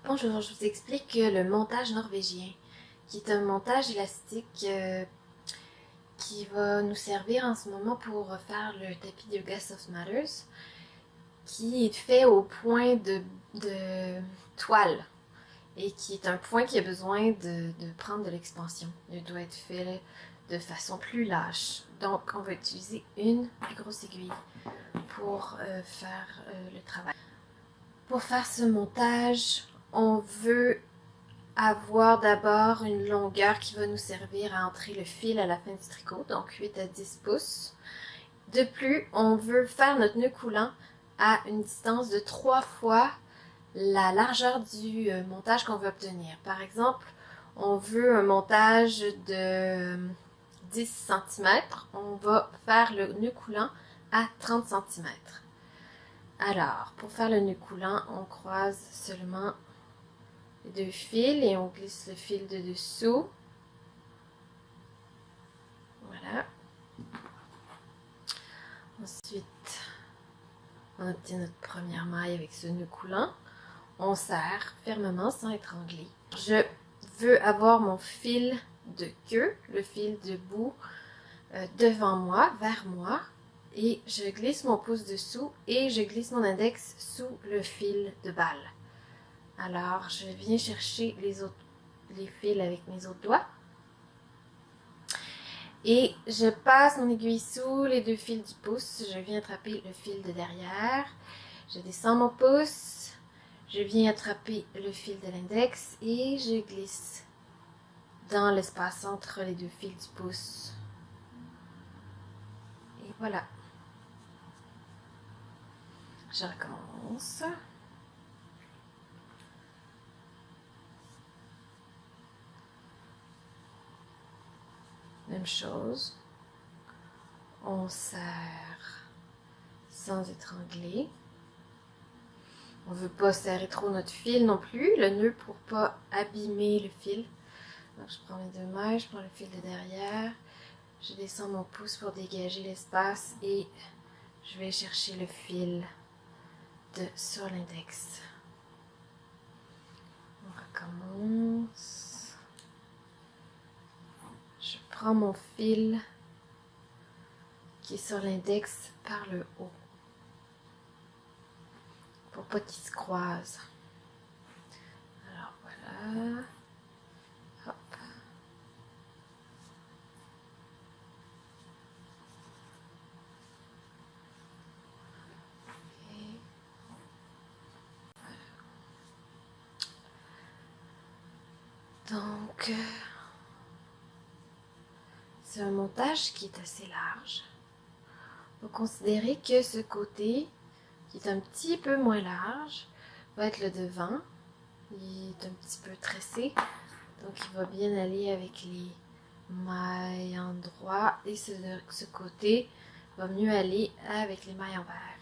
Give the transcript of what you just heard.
Bonjour, je vous explique le montage norvégien, qui est un montage élastique qui va nous servir en ce moment pour faire le tapis de yoga Soft Matters, qui est fait au point de toile et qui est un point qui a besoin de prendre de l'expansion. Il doit être fait de façon plus lâche. Donc, on va utiliser une plus grosse aiguille pour faire le travail. Pour faire ce montage, on veut avoir d'abord une longueur qui va nous servir à entrer le fil à la fin du tricot, donc 8 à 10 pouces. De plus, on veut faire notre nœud coulant à une distance de 3 fois la largeur du montage qu'on veut obtenir. Par exemple, on veut un montage de 10 cm, on va faire le nœud coulant à 30 cm. Alors, pour faire le nœud coulant, on croise seulement les deux fils et on glisse le fil de dessous. Voilà. Ensuite, on obtient notre première maille avec ce nœud coulant. On serre fermement sans étrangler. Je veux avoir mon fil de queue, le fil de bout, devant moi, vers moi. Et je glisse mon pouce dessous et je glisse mon index sous le fil de balle. Alors, je viens chercher les fils avec mes autres doigts. Et je passe mon aiguille sous les deux fils du pouce. Je viens attraper le fil de derrière. Je descends mon pouce. Je viens attraper le fil de l'index et je glisse dans l'espace entre les deux fils du pouce. Et voilà. Je recommence. Même chose. On serre sans étrangler. On ne veut pas serrer trop notre fil non plus, le nœud pour ne pas abîmer le fil. Donc je prends mes deux mailles, je prends le fil de derrière, je descends mon pouce pour dégager l'espace et je vais chercher le fil sur l'index. On recommence. Je prends mon fil qui est sur l'index par le haut pour pas qu'il se croise. Alors voilà. Hop. Okay. Donc, c'est un montage qui est assez large. Il faut considérer que ce côté, qui est un petit peu moins large, va être le devant. Il est un petit peu tressé, donc il va bien aller avec les mailles en droit et ce côté va mieux aller avec les mailles envers.